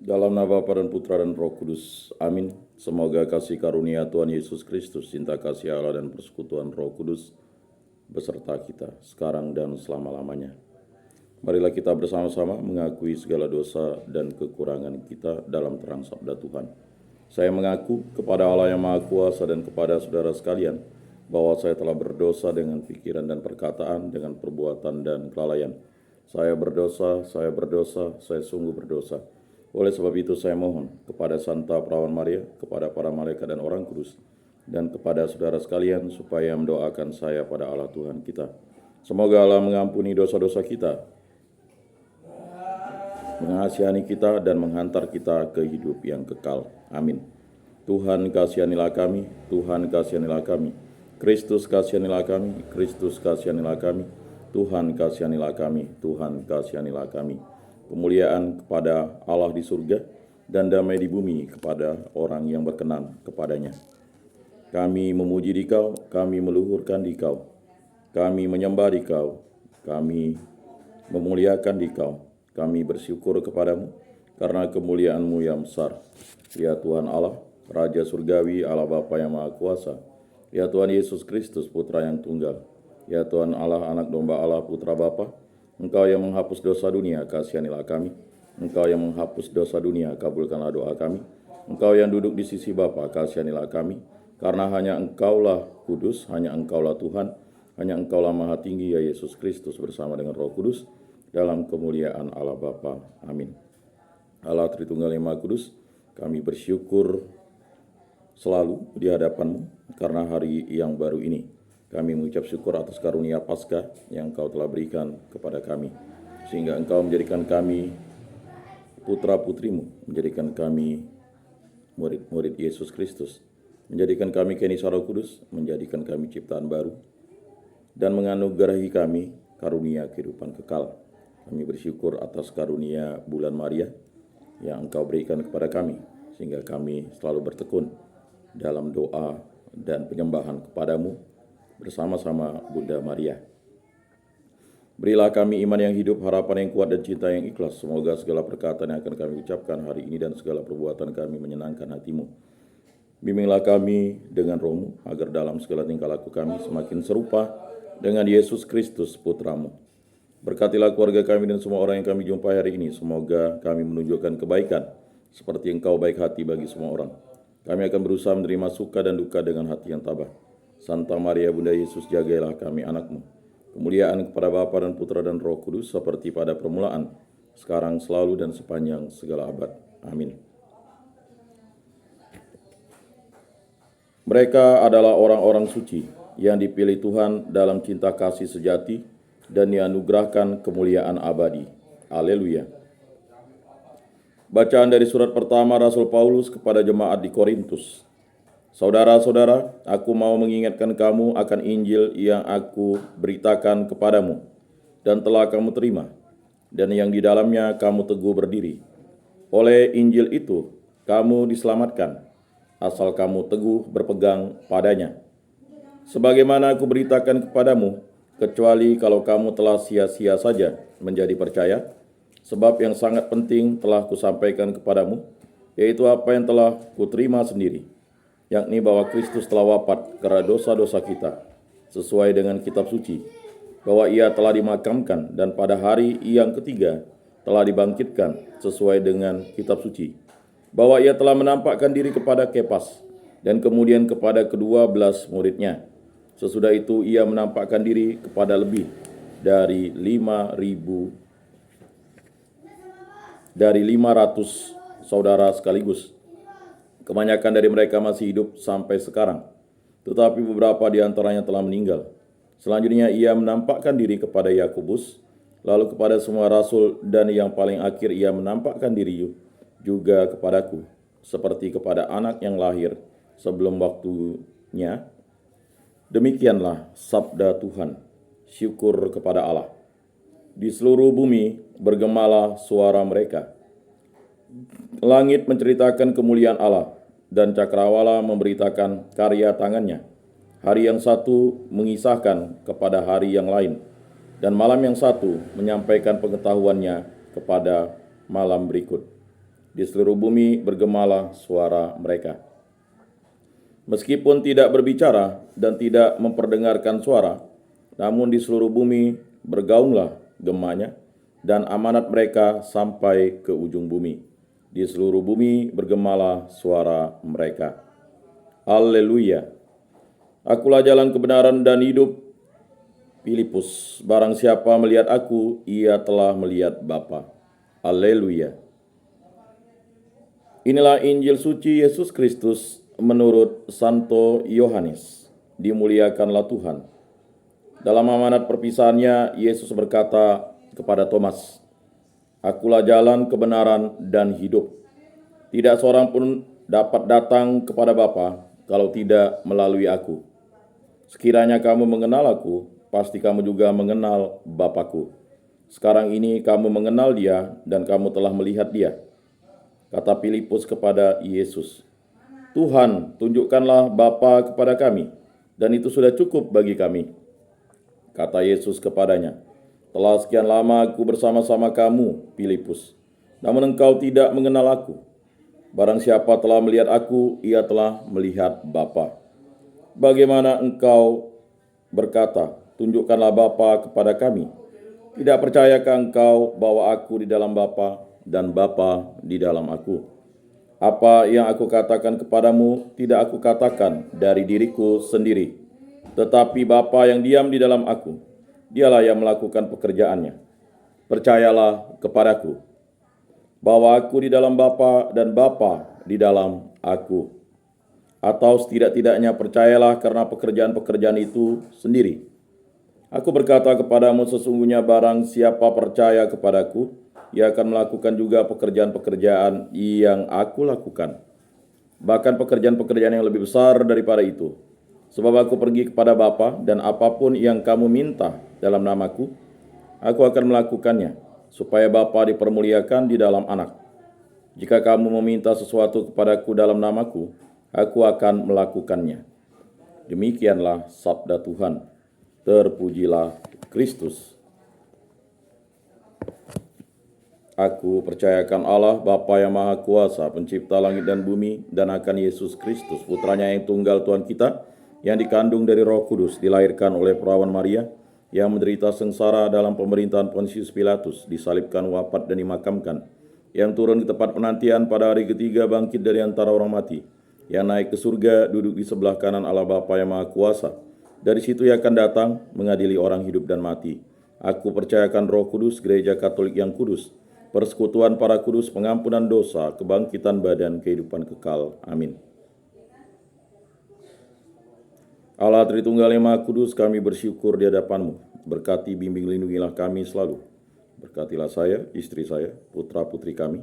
Dalam nama Bapa dan Putra dan Roh Kudus. Amin. Semoga kasih karunia Tuhan Yesus Kristus, cinta kasih Allah dan persekutuan Roh Kudus beserta kita sekarang dan selama-lamanya. Marilah kita bersama-sama mengakui segala dosa dan kekurangan kita dalam terang sabda Tuhan. Saya mengaku kepada Allah yang Maha Kuasa dan kepada saudara sekalian bahwa saya telah berdosa dengan pikiran dan perkataan, dengan perbuatan dan kelalaian. Saya berdosa, saya sungguh berdosa. Oleh sebab itu saya mohon kepada Santa Perawan Maria, kepada para malaikat dan orang kudus, dan kepada saudara sekalian supaya mendoakan saya pada Allah Tuhan kita. Semoga Allah mengampuni dosa-dosa kita, mengasihani kita, dan menghantar kita ke hidup yang kekal. Amin. Tuhan kasihanilah kami, Tuhan kasihanilah kami. Kristus kasihanilah kami, Kristus kasihanilah kami. Tuhan kasihanilah kami, Tuhan kasihanilah kami. Kemuliaan kepada Allah di surga dan damai di bumi kepada orang yang berkenan kepadanya. Kami memuji Dikau, kami meluhurkan Dikau, kami menyembah Dikau, kami memuliakan Dikau, kami bersyukur kepadamu karena kemuliaan-Mu yang besar. Ya Tuhan Allah, Raja Surgawi, Allah Bapa yang Maha Kuasa, ya Tuhan Yesus Kristus, Putra yang tunggal, ya Tuhan Allah, Anak Domba Allah, Putra Bapa, Engkau yang menghapus dosa dunia, kasihanilah kami. Engkau yang menghapus dosa dunia, kabulkanlah doa kami. Engkau yang duduk di sisi Bapa, kasihanilah kami. Karena hanya Engkaulah kudus, hanya Engkaulah Tuhan, hanya Engkaulah Maha Tinggi, ya Yesus Kristus bersama dengan Roh Kudus, dalam kemuliaan Allah Bapa. Amin. Allah Tritunggal yang Maha Kudus, kami bersyukur selalu di hadapan-Mu karena hari yang baru ini. Kami mengucap syukur atas karunia Paskah yang Engkau telah berikan kepada kami, sehingga Engkau menjadikan kami putra-putrimu, menjadikan kami murid-murid Yesus Kristus, menjadikan kami kenisah Roh Kudus, menjadikan kami ciptaan baru, dan menganugerahi kami karunia kehidupan kekal. Kami bersyukur atas karunia bulan Maria yang Engkau berikan kepada kami, sehingga kami selalu bertekun dalam doa dan penyembahan kepadamu bersama-sama Bunda Maria. Berilah kami iman yang hidup, harapan yang kuat, dan cinta yang ikhlas. Semoga segala perkataan yang akan kami ucapkan hari ini dan segala perbuatan kami menyenangkan hati-Mu. Bimbinglah kami dengan Roh-Mu, agar dalam segala tingkah laku kami semakin serupa dengan Yesus Kristus, Putra-Mu. Berkatilah keluarga kami dan semua orang yang kami jumpai hari ini. Semoga kami menunjukkan kebaikan, seperti Engkau baik hati bagi semua orang. Kami akan berusaha menerima suka dan duka dengan hati yang tabah. Santa Maria Bunda Yesus, jagailah kami anak-Mu. Kemuliaan kepada Bapa dan Putra dan Roh Kudus, seperti pada permulaan, sekarang, selalu, dan sepanjang segala abad. Amin. Mereka adalah orang-orang suci yang dipilih Tuhan dalam cinta kasih sejati dan dianugerahkan kemuliaan abadi. Haleluya. Bacaan dari surat pertama Rasul Paulus kepada jemaat di Korintus. Saudara-saudara, aku mau mengingatkan kamu akan Injil yang aku beritakan kepadamu dan telah kamu terima, dan yang di dalamnya kamu teguh berdiri. Oleh Injil itu, kamu diselamatkan, asal kamu teguh berpegang padanya. Sebagaimana aku beritakan kepadamu, kecuali kalau kamu telah sia-sia saja menjadi percaya, sebab yang sangat penting telah kusampaikan kepadamu, yaitu apa yang telah kuterima sendiri, yakni bahwa Kristus telah wafat karena dosa-dosa kita, sesuai dengan kitab suci, bahwa Ia telah dimakamkan dan pada hari yang ketiga telah dibangkitkan sesuai dengan kitab suci, bahwa Ia telah menampakkan diri kepada Kefas dan kemudian kepada ke-12 muridnya. Sesudah itu Ia menampakkan diri kepada lebih dari 500 saudara sekaligus. Kebanyakan dari mereka masih hidup sampai sekarang, tetapi beberapa di antaranya telah meninggal. Selanjutnya Ia menampakkan diri kepada Yakobus, lalu kepada semua rasul, dan yang paling akhir Ia menampakkan diri juga kepadaku, seperti kepada anak yang lahir sebelum waktunya. Demikianlah sabda Tuhan. Syukur kepada Allah. Di seluruh bumi bergemalah suara mereka. Langit menceritakan kemuliaan Allah, dan cakrawala memberitakan karya tangannya. Hari yang satu mengisahkan kepada hari yang lain, dan malam yang satu menyampaikan pengetahuannya kepada malam berikut. Di seluruh bumi bergemalah suara mereka. Meskipun tidak berbicara dan tidak memperdengarkan suara, namun di seluruh bumi bergaunglah gemanya, dan amanat mereka sampai ke ujung bumi. Di seluruh bumi bergemalah suara mereka. Haleluya. Akulah jalan kebenaran dan hidup. Filipus, barang siapa melihat aku, ia telah melihat Bapa. Haleluya. Inilah Injil suci Yesus Kristus menurut Santo Yohanes. Dimuliakanlah Tuhan. Dalam amanat perpisahannya, Yesus berkata kepada Thomas, "Akulah jalan, kebenaran, dan hidup. Tidak seorang pun dapat datang kepada Bapa kalau tidak melalui aku. Sekiranya kamu mengenal aku, pasti kamu juga mengenal Bapa-Ku. Sekarang ini kamu mengenal Dia dan kamu telah melihat Dia." Kata Filipus kepada Yesus, "Tuhan, tunjukkanlah Bapa kepada kami, dan itu sudah cukup bagi kami." Kata Yesus kepadanya, "Telah sekian lama aku bersama-sama kamu, Filipus, namun engkau tidak mengenal aku. Barang siapa telah melihat aku, ia telah melihat Bapa. Bagaimana engkau berkata, 'Tunjukkanlah Bapa kepada kami'? Tidak percayakah engkau bahwa aku di dalam Bapa dan Bapa di dalam aku? Apa yang aku katakan kepadamu tidak aku katakan dari diriku sendiri, tetapi Bapa yang diam di dalam aku, dialah yang melakukan pekerjaannya. Percayalah kepadaku bahwa aku di dalam Bapa dan Bapa di dalam aku. Atau setidak-tidaknya percayalah karena pekerjaan-pekerjaan itu sendiri. Aku berkata kepadamu, sesungguhnya barang siapa percaya kepadaku, ia akan melakukan juga pekerjaan-pekerjaan yang aku lakukan. Bahkan pekerjaan-pekerjaan yang lebih besar daripada itu. Sebab aku pergi kepada Bapa, dan apapun yang kamu minta dalam namaku, aku akan melakukannya, supaya Bapa dipermuliakan di dalam Anak. Jika kamu meminta sesuatu kepadaku dalam namaku, aku akan melakukannya." Demikianlah sabda Tuhan. Terpujilah Kristus. Aku percayakan Allah, Bapa yang Maha Kuasa, pencipta langit dan bumi, dan akan Yesus Kristus, putranya yang tunggal Tuhan kita, yang dikandung dari Roh Kudus, dilahirkan oleh perawan Maria, yang menderita sengsara dalam pemerintahan Pontius Pilatus, disalibkan, wafat, dan dimakamkan, yang turun ke tempat penantian pada hari ketiga, bangkit dari antara orang mati, yang naik ke surga, duduk di sebelah kanan Allah Bapa yang Maha Kuasa. Dari situ ia akan datang mengadili orang hidup dan mati. Aku percayakan Roh Kudus, gereja Katolik yang kudus, persekutuan para kudus, pengampunan dosa, kebangkitan badan, kehidupan kekal. Amin. Allah Tritunggal yang Maha Kudus, kami bersyukur di hadapan-Mu. Berkati, bimbing, lindungilah kami selalu. Berkatilah saya, istri saya, putra-putri kami,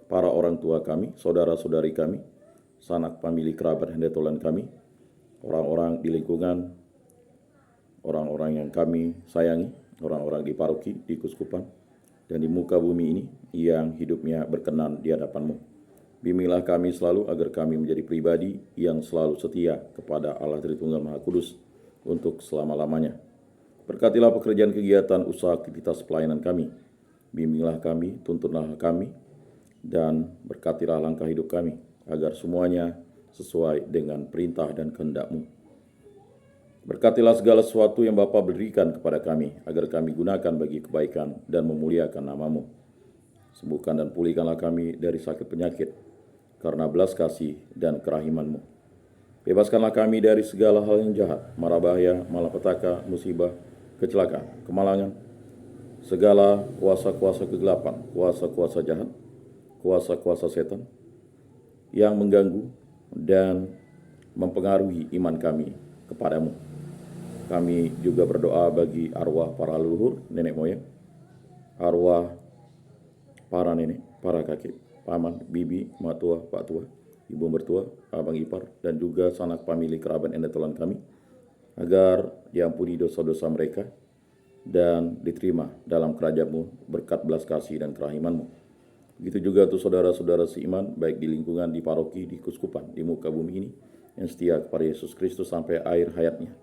para orang tua kami, saudara-saudari kami, sanak famili kerabat hendetolan kami, orang-orang di lingkungan, orang-orang yang kami sayangi, orang-orang di paroki, di kuskupan, dan di muka bumi ini yang hidupnya berkenan di hadapan-Mu. Bimbinglah kami selalu agar kami menjadi pribadi yang selalu setia kepada Allah Tritunggal Maha Kudus untuk selama-lamanya. Berkatilah pekerjaan, kegiatan, usaha, aktivitas pelayanan kami. Bimbinglah kami, tuntunlah kami, dan berkatilah langkah hidup kami, agar semuanya sesuai dengan perintah dan kehendak-Mu. Berkatilah segala sesuatu yang Bapa berikan kepada kami, agar kami gunakan bagi kebaikan dan memuliakan nama-Mu. Sembuhkan dan pulihkanlah kami dari sakit penyakit, karena belas kasih dan kerahiman-Mu. Bebaskanlah kami dari segala hal yang jahat, mara bahaya, malapetaka, musibah, kecelakaan, kemalangan, segala kuasa-kuasa kegelapan, kuasa-kuasa jahat, kuasa-kuasa setan, yang mengganggu dan mempengaruhi iman kami kepadamu. Kami juga berdoa bagi arwah para leluhur, nenek moyang, arwah para nenek, para kakek, paman, bibi, mak tua, pak tua, ibu mertua, abang ipar, dan juga sanak famili kerabat hendetolan kami, agar diampuni dosa-dosa mereka dan diterima dalam kerajaan-Mu berkat belas kasih dan kerahiman-Mu. Begitu juga untuk saudara-saudara seiman, baik di lingkungan, di paroki, di kuskupan, di muka bumi ini, yang setia kepada Yesus Kristus sampai akhir hayatnya.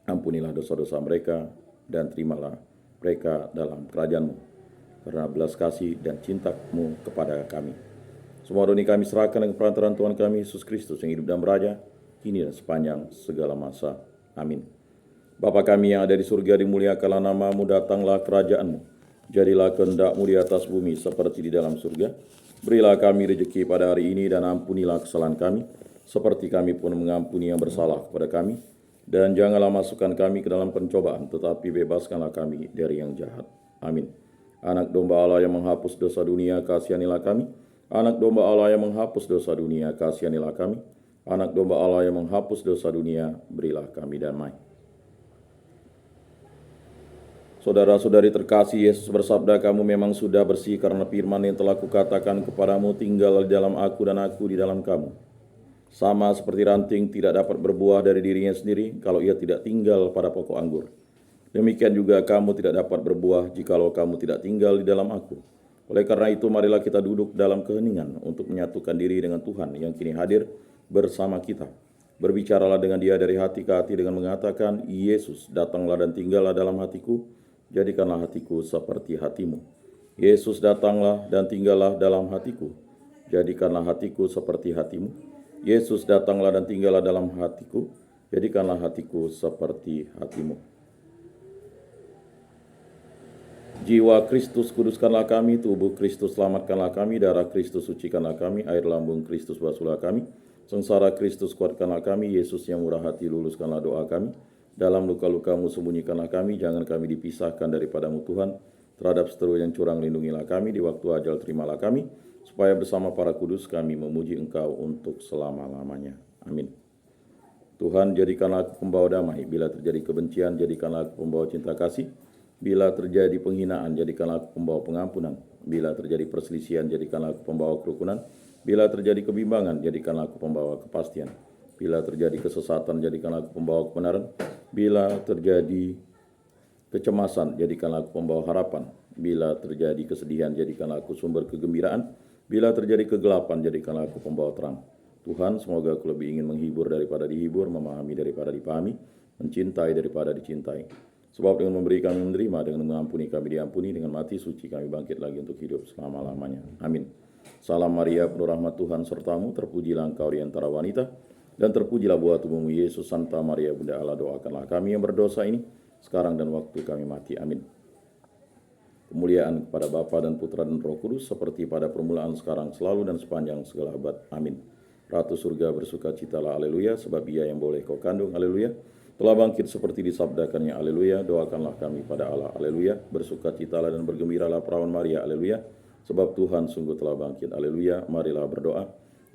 Ampunilah dosa-dosa mereka dan terimalah mereka dalam kerajaan-Mu, karena belas kasih dan cinta-Mu kepada kami. Semua doa ini kami serahkan dengan perantaraan Tuhan kami Yesus Kristus yang hidup dan beraja, kini dan sepanjang segala masa. Amin. Bapa kami yang ada di surga, dimuliakanlah namamu, datanglah kerajaanmu. Jadilah kehendakmu di atas bumi seperti di dalam surga. Berilah kami rezeki pada hari ini dan ampunilah kesalahan kami, seperti kami pun mengampuni yang bersalah kepada kami. Dan janganlah masukkan kami ke dalam pencobaan, tetapi bebaskanlah kami dari yang jahat. Amin. Anak domba Allah yang menghapus dosa dunia, kasihanilah kami. Anak domba Allah yang menghapus dosa dunia, kasihanilah kami. Anak domba Allah yang menghapus dosa dunia, berilah kami damai. Saudara-saudari terkasih, Yesus bersabda, kamu memang sudah bersih karena firman yang telah kukatakan kepadamu, tinggal di dalam aku dan aku di dalam kamu. Sama seperti ranting tidak dapat berbuah dari dirinya sendiri kalau ia tidak tinggal pada pokok anggur. Demikian juga kamu tidak dapat berbuah jikalau kamu tidak tinggal di dalam aku. Oleh karena itu, marilah kita duduk dalam keheningan untuk menyatukan diri dengan Tuhan yang kini hadir bersama kita. Berbicaralah dengan Dia dari hati ke hati dengan mengatakan, Yesus, datanglah dan tinggallah dalam hatiku, jadikanlah hatiku seperti hatimu. Yesus, datanglah dan tinggallah dalam hatiku, jadikanlah hatiku seperti hatimu. Yesus, datanglah dan tinggallah dalam hatiku, jadikanlah hatiku seperti hatimu. Jiwa Kristus kuduskanlah kami, tubuh Kristus selamatkanlah kami, darah Kristus sucikanlah kami, air lambung Kristus basuhlah kami, sengsara Kristus kuatkanlah kami, Yesus yang murah hati luluskanlah doa kami, dalam luka-lukamu sembunyikanlah kami, jangan kami dipisahkan daripadamu Tuhan, terhadap seteru yang curang lindungilah kami, di waktu ajal terimalah kami, supaya bersama para kudus kami memuji Engkau untuk selama-lamanya. Amin. Tuhan, jadikanlah aku pembawa damai, bila terjadi kebencian, jadikanlah aku pembawa cinta kasih. Bila terjadi penghinaan, jadikanlah aku pembawa pengampunan. Bila terjadi perselisihan, jadikanlah aku pembawa kerukunan. Bila terjadi kebimbangan, jadikanlah aku pembawa kepastian. Bila terjadi kesesatan, jadikanlah aku pembawa kebenaran. Bila terjadi kecemasan, jadikanlah aku pembawa harapan. Bila terjadi kesedihan, jadikanlah aku sumber kegembiraan. Bila terjadi kegelapan, jadikanlah aku pembawa terang. Tuhan, semoga aku lebih ingin menghibur daripada dihibur, memahami daripada dipahami, mencintai daripada dicintai. Sebab dengan memberi kami menerima, dengan mengampuni kami diampuni, dengan mati suci kami bangkit lagi untuk hidup selama-lamanya. Amin. Salam Maria, penuh rahmat Tuhan sertamu, terpujilah engkau di antara wanita, dan terpujilah buah tubuhmu Yesus. Santa Maria, Bunda Allah, doakanlah kami yang berdosa ini, sekarang dan waktu kami mati. Amin. Kemuliaan kepada Bapa dan Putra dan Roh Kudus, seperti pada permulaan, sekarang, selalu, dan sepanjang segala abad. Amin. Ratu surga bersukacitalah, haleluya, sebab Ia yang boleh kau kandung, haleluya, telah bangkit seperti disabdakannya, haleluya. Doakanlah kami pada Allah, haleluya. Bersukacitalah dan bergembiralah perawan Maria, haleluya, sebab Tuhan sungguh telah bangkit, haleluya. Marilah berdoa.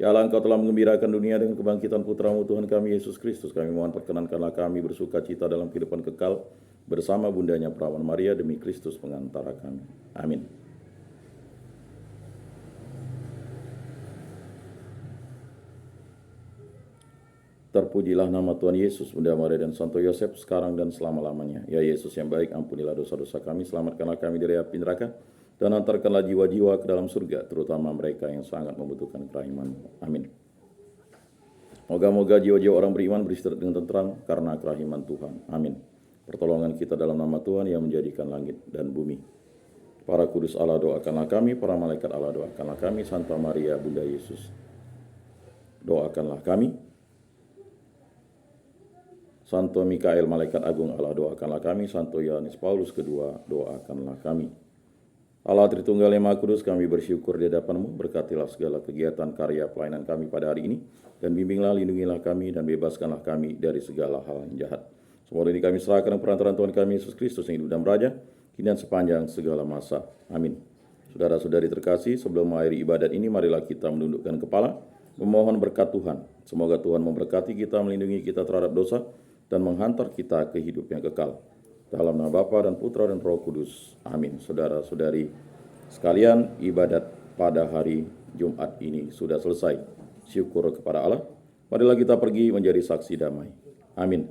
Ya Allah, Engkau telah menggembirakan dunia dengan kebangkitan Putramu Tuhan kami Yesus Kristus. Kami mohon perkenankanlah kami bersukacita dalam kehidupan kekal bersama bundanya perawan Maria, demi Kristus pengantara kami. Amin. Terpujilah nama Tuhan Yesus, Bunda Maria dan Santo Yosef, sekarang dan selama-lamanya. Ya Yesus yang baik, ampunilah dosa-dosa kami, selamatkanlah kami dari api neraka, dan antarkanlah jiwa-jiwa ke dalam surga, terutama mereka yang sangat membutuhkan kerahiman-Mu. Amin. Moga-moga jiwa-jiwa orang beriman beristirahat dengan tentram karena kerahiman Tuhan. Amin. Pertolongan kita dalam nama Tuhan yang menjadikan langit dan bumi. Para kudus Allah, doakanlah kami. Para malaikat Allah, doakanlah kami. Santa Maria, Bunda Yesus, doakanlah kami. Santo Mikael, malaikat agung Allah, doakanlah kami. Santo Yohanes Paulus II, doakanlah kami. Allah Tritunggal yang Maha Kudus, kami bersyukur di hadapan-Mu. Berkatilah segala kegiatan karya pelayanan kami pada hari ini, dan bimbinglah, lindungilah kami, dan bebaskanlah kami dari segala hal yang jahat. Semua ini kami serahkan perantaraan Tuhan kami Yesus Kristus yang hidup dan beraja, kini dan sepanjang segala masa. Amin. Saudara-saudari terkasih, sebelum mengakhiri ibadat ini, marilah kita menundukkan kepala, memohon berkat Tuhan. Semoga Tuhan memberkati kita, melindungi kita terhadap dosa, dan menghantar kita ke hidup yang kekal. Dalam nama Bapa dan Putra dan Roh Kudus. Amin. Saudara-saudari sekalian, ibadat pada hari Jumat ini sudah selesai. Syukur kepada Allah. Marilah kita pergi menjadi saksi damai. Amin.